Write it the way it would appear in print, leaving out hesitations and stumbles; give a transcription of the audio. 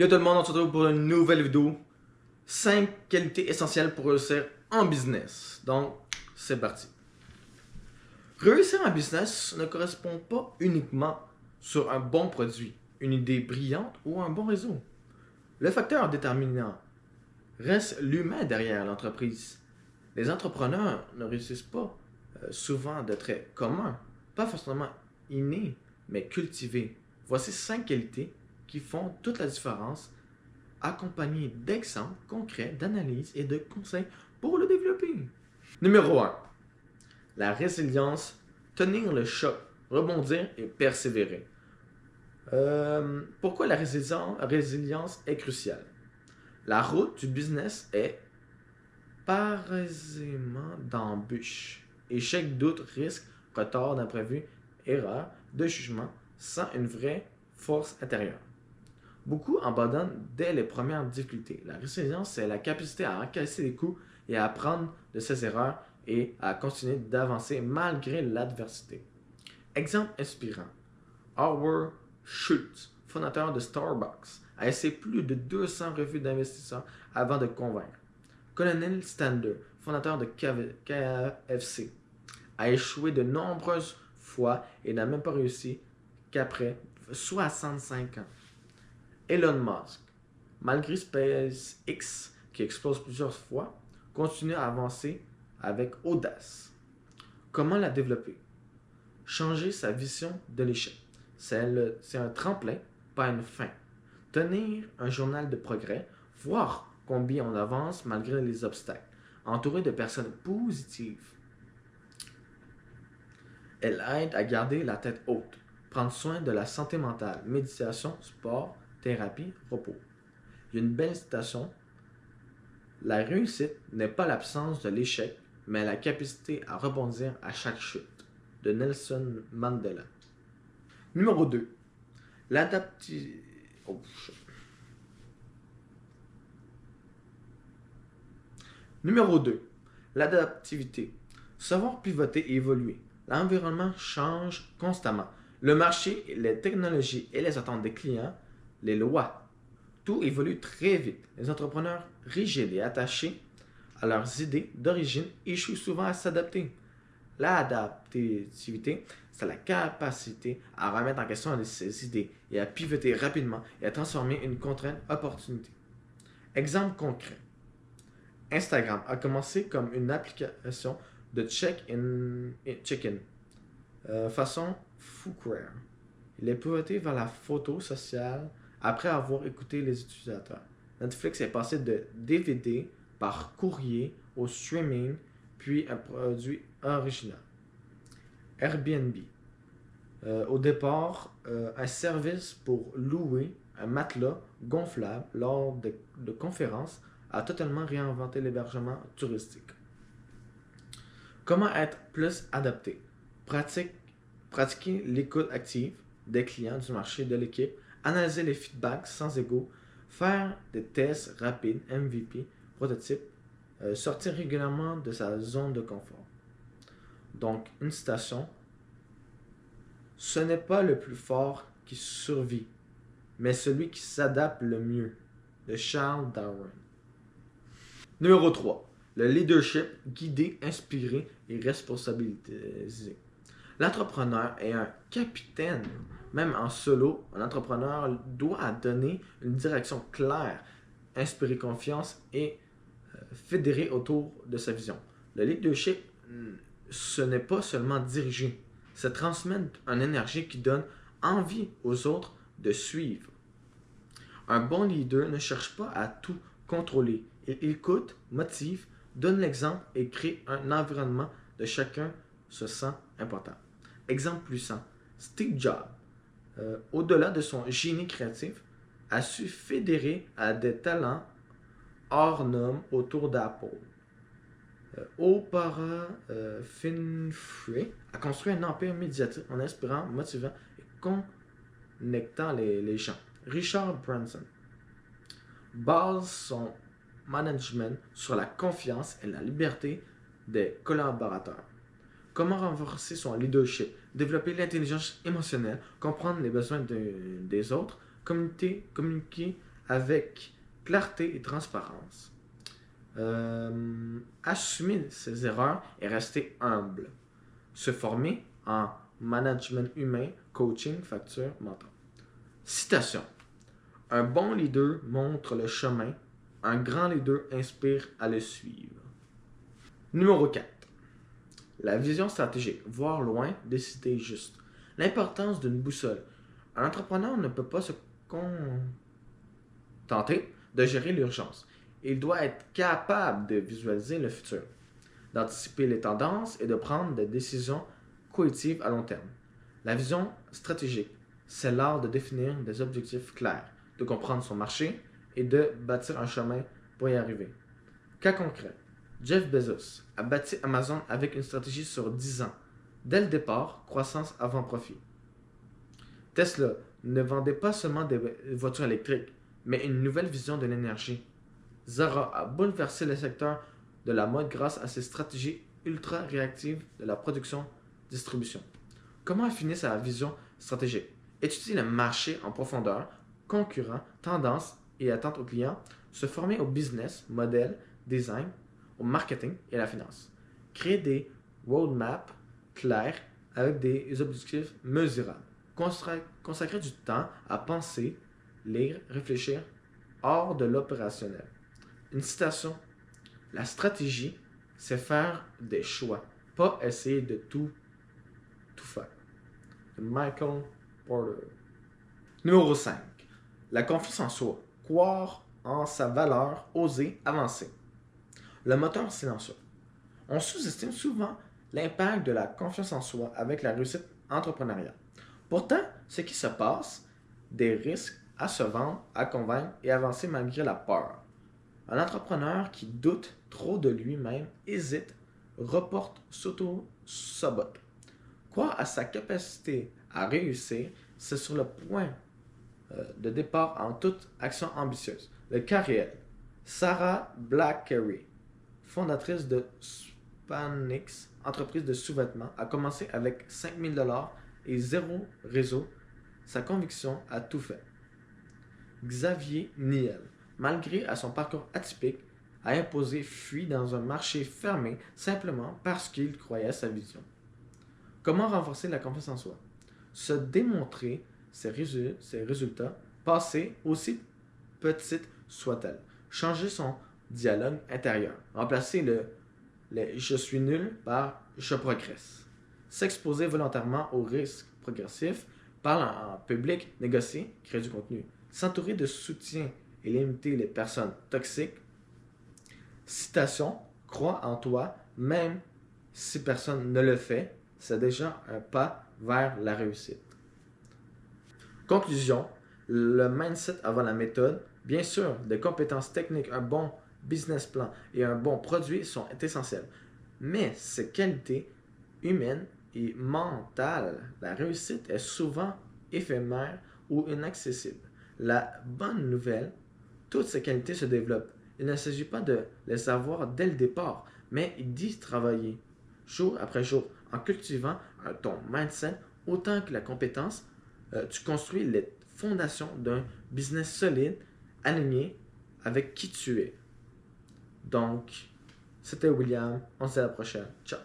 Yo tout le monde, on se retrouve pour une nouvelle vidéo. 5 qualités essentielles pour réussir en business. Donc, c'est parti. Réussir en business ne correspond pas uniquement sur un bon produit, une idée brillante ou un bon réseau. Le facteur déterminant reste l'humain derrière l'entreprise. Les entrepreneurs ne réussissent pas souvent de traits communs, pas forcément innés, mais cultivés. Voici 5 qualités qui font toute la différence, accompagnées d'exemples concrets, d'analyses et de conseils pour le développer. Numéro 1. La résilience, tenir le choc, rebondir et persévérer. Pourquoi la résilience est cruciale? La route du business est paraisément d'embûches. Échec, doute, risque, retard d'imprévu, erreur, de jugement, sans une vraie force intérieure. Beaucoup abandonnent dès les premières difficultés. La résilience, c'est la capacité à encaisser les coups et à apprendre de ses erreurs et à continuer d'avancer malgré l'adversité. Exemple inspirant. Howard Schultz, fondateur de Starbucks, a essayé plus de 200 revues d'investisseurs avant de convaincre. Colonel Stander, fondateur de KFC, a échoué de nombreuses fois et n'a même pas réussi qu'après 65 ans. Elon Musk, malgré SpaceX qui explose plusieurs fois, continue à avancer avec audace. Comment la développer? Changer sa vision de l'échec. C'est un tremplin, pas une fin. Tenir un journal de progrès, voir combien on avance malgré les obstacles. Entouré de personnes positives. Elle aide à garder la tête haute, prendre soin de la santé mentale, méditation, sport, thérapie, repos. Il y a une belle citation. La réussite n'est pas l'absence de l'échec, mais la capacité à rebondir à chaque chute. De Nelson Mandela. Numéro 2. L'adaptivité. Numéro 2. L'adaptivité. Savoir pivoter et évoluer. L'environnement change constamment. Le marché, les technologies et les attentes des clients, les lois. Tout évolue très vite. Les entrepreneurs rigides et attachés à leurs idées d'origine échouent souvent à s'adapter. L'adaptivité, c'est la capacité à remettre en question ses idées et à pivoter rapidement et à transformer une contrainte en opportunité. Exemple concret. Instagram a commencé comme une application de check-in, façon Fouquare. Il est pivoté vers la photo sociale après avoir écouté les utilisateurs. Netflix est passé de DVD par courrier au streaming, puis un produit original. Airbnb. Au départ, un service pour louer un matelas gonflable lors de conférences a totalement réinventé l'hébergement touristique. Comment être plus adapté? Pratiquer l'écoute active des clients, du marché, de l'équipe, analyser les feedbacks sans ego, faire des tests rapides, MVP, prototypes, sortir régulièrement de sa zone de confort. Donc, une citation. Ce n'est pas le plus fort qui survit, mais celui qui s'adapte le mieux. De Charles Darwin. Numéro 3. Le leadership guidé, inspiré et responsabilisé. L'entrepreneur est un capitaine. Même en solo, un entrepreneur doit donner une direction claire, inspirer confiance et fédérer autour de sa vision. Le leadership, ce n'est pas seulement diriger, c'est transmettre une énergie qui donne envie aux autres de suivre. Un bon leader ne cherche pas à tout contrôler. Il écoute, motive, donne l'exemple et crée un environnement de chacun se sent important. Exemple puissant, Steve Jobs, au-delà de son génie créatif, a su fédérer à des talents hors normes autour d'Apple. Oprah Winfrey a construit un empire médiatique en inspirant, motivant et connectant les gens. Richard Branson base son management sur la confiance et la liberté des collaborateurs. Comment renforcer son leadership? Développer l'intelligence émotionnelle, comprendre les besoins des autres, communiquer avec clarté et transparence. Assumer ses erreurs et rester humble. Se former en management humain, coaching, facture, mentor. Citation. Un bon leader montre le chemin. Un grand leader inspire à le suivre. Numéro 4. La vision stratégique. Voir loin, décider juste. L'importance d'une boussole. Un entrepreneur ne peut pas se contenter de gérer l'urgence. Il doit être capable de visualiser le futur, d'anticiper les tendances et de prendre des décisions cohérentes à long terme. La vision stratégique, c'est l'art de définir des objectifs clairs, de comprendre son marché et de bâtir un chemin pour y arriver. Cas concret, Jeff Bezos a bâti Amazon avec une stratégie sur 10 ans. Dès le départ, croissance avant profit. Tesla ne vendait pas seulement des voitures électriques, mais une nouvelle vision de l'énergie. Zara a bouleversé le secteur de la mode grâce à ses stratégies ultra réactives de la production-distribution. Comment affiner sa vision stratégique? Étudier le marché en profondeur, concurrents, tendances et attentes aux clients, se former au business, modèle, design, au marketing et à la finance. Créer des roadmaps clairs avec des objectifs mesurables. Consacrer du temps à penser, lire, réfléchir hors de l'opérationnel. Une citation. La stratégie, c'est faire des choix, pas essayer de tout faire. De Michael Porter. Numéro 5. La confiance en soi. Croire en sa valeur, oser avancer. Le moteur silencieux. On sous-estime souvent l'impact de la confiance en soi avec la réussite entrepreneuriale. Pourtant, ce qui se passe, des risques à se vendre, à convaincre et avancer malgré la peur. Un entrepreneur qui doute trop de lui-même, hésite, reporte, s'auto-sabote. Croire à sa capacité à réussir, c'est sur le point de départ en toute action ambitieuse. Le cas réel. Sarah Blackberry, fondatrice de Spanx, entreprise de sous-vêtements, a commencé avec 5 000 $ et zéro réseau. Sa conviction a tout fait. Xavier Niel, malgré à son parcours atypique, a imposé fuit dans un marché fermé simplement parce qu'il croyait à sa vision. Comment renforcer la confiance en soi? Se démontrer ses résultats, passés, aussi petites soient-elles. Changer son dialogue intérieur. Remplacer le je suis nul par je progresse. S'exposer volontairement aux risques progressifs, parler en public, négocier, créer du contenu. S'entourer de soutien et limiter les personnes toxiques. Citation, crois en toi, même si personne ne le fait, c'est déjà un pas vers la réussite. Conclusion, le mindset avant la méthode. Bien sûr, des compétences techniques, un bon business plan et un bon produit sont essentiels. Mais ces qualités humaines et mentales, la réussite est souvent éphémère ou inaccessible. La bonne nouvelle, toutes ces qualités se développent. Il ne s'agit pas de les avoir dès le départ, mais d'y travailler jour après jour en cultivant ton mindset autant que la compétence. Tu construis les fondations d'un business solide, aligné avec qui tu es. Donc, c'était William. On se dit à la prochaine. Ciao.